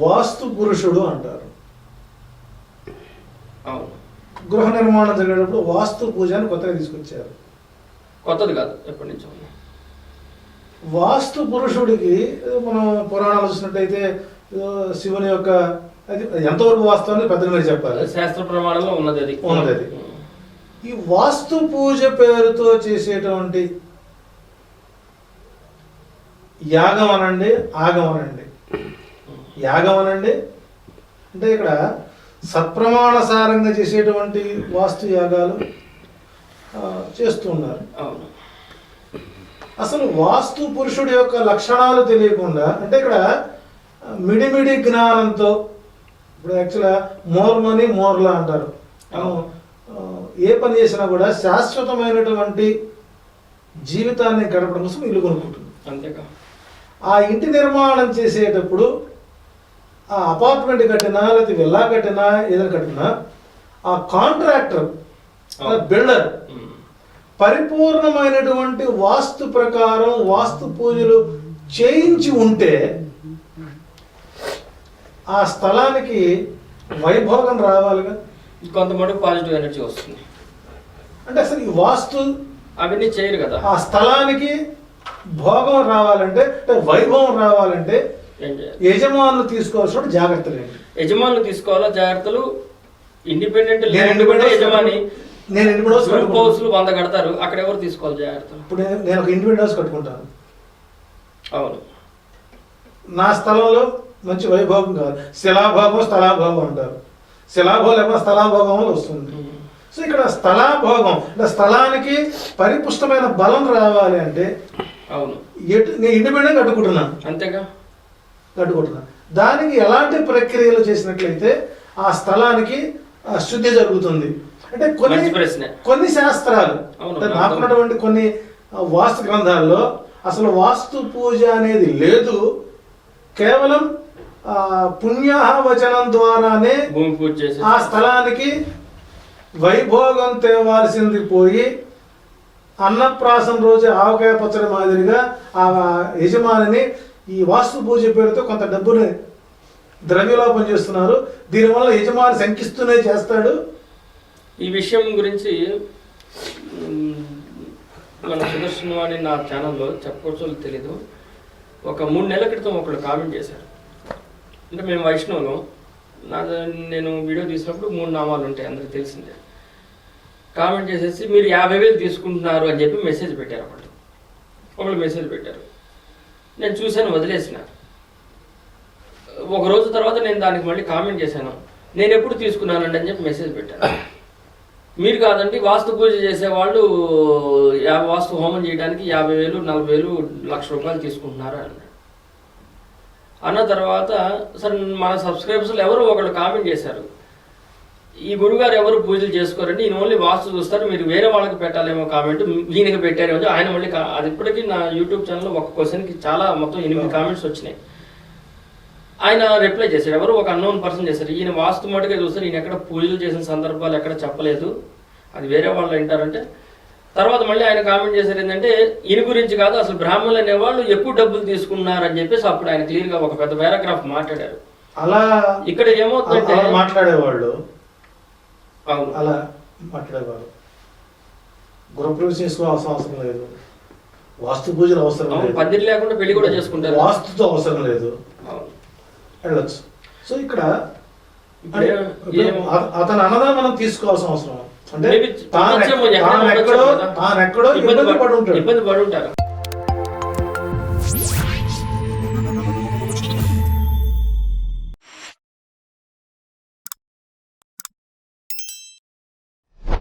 వాస్తు పురుషుడు అంటారు. అవును, గృహ నిర్మాణం జరిగేటప్పుడు వాస్తు పూజ అని కొత్తగా తీసుకొచ్చారు. కొత్తది కాదు, ఎప్పటి నుంచో. వాస్తు పురుషుడికి మనం పురాణాలు చూసినట్టయితే శివుని యొక్క అది ఎంతవరకు వాస్తవాన్ని పెద్దలు మీరు చెప్పాలి, శాస్త్ర ప్రమాణంలో ఉన్నది అది. ఈ వాస్తు పూజ పేరుతో చేసేటువంటి యాగం అనండి, ఆగం అనండి. యాగం అనండి అంటే ఇక్కడ సత్ప్రమాణసారంగా చేసేటువంటి వాస్తు యాగాలు చేస్తూ ఉన్నారు. అసలు వాస్తు పురుషుడి యొక్క లక్షణాలు తెలియకుండా, అంటే ఇక్కడ మిడిమిడి జ్ఞానంతో, ఇప్పుడు యాక్చువల్గా మోర్ మనీ మోర్లా అంటారు. ఏ పని చేసినా కూడా శాశ్వతమైనటువంటి జీవితాన్ని గడపడం కోసం ఇల్లు కొనుక్కుంటుంది. అంతేకా, ఆ ఇంటి నిర్మాణం చేసేటప్పుడు ఆ అపార్ట్మెంట్ కట్టినా లేకపోతే విల్లా కట్టినా ఏదైనా కట్టినా ఆ కాంట్రాక్టర్ బిల్డర్ పరిపూర్ణమైనటువంటి వాస్తు ప్రకారం వాస్తు పూజలు చేయించి ఉంటే ఆ స్థలానికి వైభోగం రావాలిగా, కొంతమంది పాజిటివ్ ఎనర్జీ వస్తుంది. అంటే అసలు ఈ వాస్తు అవన్నీ చేయరు కదా. ఆ స్థలానికి భోగం రావాలంటే, వైభవం రావాలంటే యజమానులు తీసుకోవాల్సిన జాగ్రత్తలు ఏంటి? యజమానులు తీసుకోవాలా జాగ్రత్తలు? ఇండిపెండెంట్ యజమాని నేను ఇండిపెండెంట్ హౌస్లు 100 కడతారు, అక్కడ ఎవరు తీసుకోవాలి జాగ్రత్తలు? ఇప్పుడు నేను ఒక ఇండిపెండెంట్ హౌస్ కట్టుకుంటాను. అవును, నా స్థలంలో మంచి వైభోగం కాదు. శిలాభోగం స్థలాభోగం అంటారు. శిలాభోగం లేకపోతే స్థలాభోగం వల్ల వస్తుంది. సో ఇక్కడ స్థలాభోగం అంటే స్థలానికి పరిపుష్టమైన బలం రావాలి అంటే అవును, నేను ఇండిపెండెంట్ కట్టుకుంటున్నాను. అంతేగా, కట్టుకుంటున్నాను. దానికి ఎలాంటి ప్రక్రియలు చేసినట్లయితే ఆ స్థలానికి శుద్ధి జరుగుతుంది అంటే కొన్ని శాస్త్రాలు, నాకున్నటువంటి కొన్ని వాస్తు గ్రంథాల్లో అసలు వాస్తు పూజ అనేది లేదు. కేవలం పుణ్యవచనం ద్వారానే ఆ స్థలానికి వైభోగం తేవాల్సింది పోయి అన్నప్రాసం రోజు ఆవకాయ పచ్చడి మాదిరిగా ఆ యజమానిని ఈ వాస్తు పూజ పేరుతో కొంత డబ్బుని ద్రవ్యలోపం చేస్తున్నారు. దీనివల్ల యజమాని శంకిస్తూనే చేస్తాడు. ఈ విషయం గురించి మన సుదర్శన్ వాణి నా ఛానల్లో చెప్పవచ్చో తెలీదు, ఒక 3 నెలల క్రితం ఒకళ్ళు కామెంట్ చేశారు. అంటే మేము వైష్ణవులు, నేను వీడియో తీసినప్పుడు 3 నామాలు ఉంటాయి, అందరికి తెలిసిందే. కామెంట్ చేసేసి మీరు 50,000 తీసుకుంటున్నారు అని చెప్పి మెసేజ్ పెట్టారు. ఒకళ్ళు మెసేజ్ పెట్టారు, నేను చూశాను, వదిలేసిన. ఒక రోజు తర్వాత నేను దానికి మళ్ళీ కామెంట్ చేశాను, నేను ఎప్పుడు తీసుకున్నానండి అని చెప్పి మెసేజ్ పెట్టాను. మీరు కాదండి, వాస్తు పూజ చేసేవాళ్ళు వాస్తు హోమం చేయడానికి 50,000, 40,000, ₹1,00,000 తీసుకుంటున్నారు అన్న తర్వాత సరే మన సబ్స్క్రైబర్స్లో ఎవరు ఒకళ్ళు కామెంట్ చేశారు, ఈ గురుగారు ఎవరు పూజలు చేసుకోరండి, ఈయన ఓన్లీ వాస్తు చూస్తారు, మీరు వేరే వాళ్ళకి పెట్టాలేమో కామెంట్, ఈయనకి పెట్టారేమో. ఆయన మళ్ళీ అది ఇప్పటికీ నా యూట్యూబ్ ఛానల్లో ఒక క్వశ్చన్కి చాలా మొత్తం 8 కామెంట్స్ వచ్చినాయి. ఆయన రిప్లై చేశాడు, ఎవరు ఒక అన్నోన్ పర్సన్ చేశారు, ఈయన వాస్తు మటుకే చూస్తారు, ఈయన ఎక్కడ పూజలు చేసిన సందర్భాలు ఎక్కడ చెప్పలేదు, అది వేరే వాళ్ళు వింటారంటే. తర్వాత మళ్ళీ ఆయన కామెంట్ చేశారు ఏంటంటే ఈయన గురించి కాదు, అసలు బ్రాహ్మణులు అనేవాళ్ళు ఎక్కువ డబ్బులు తీసుకున్నారని చెప్పేసి అప్పుడు ఆయన క్లియర్గా ఒక పెద్ద పారాగ్రాఫ్ మాట్లాడారు. అలా ఇక్కడ ఏమవుతుందంటే మాట్లాడేవాళ్ళు, అవును అలా మాట్లాడేవాళ్ళు గృహప్రవేశం చేసుకోవాల్సిన అవసరం లేదు, వాస్తు పూజలు అవసరం లేదు, పందిరి లేకుండా పెళ్లి కూడా చేసుకుంటారు, వాస్తుతో అవసరం లేదు, వెళ్ళొచ్చు. సో ఇక్కడ అతను అన్నదా మనం తీసుకోవాల్సిన అవసరం అంటే తాను ఎక్కడో ఇబ్బంది పడి ఉంటాడు.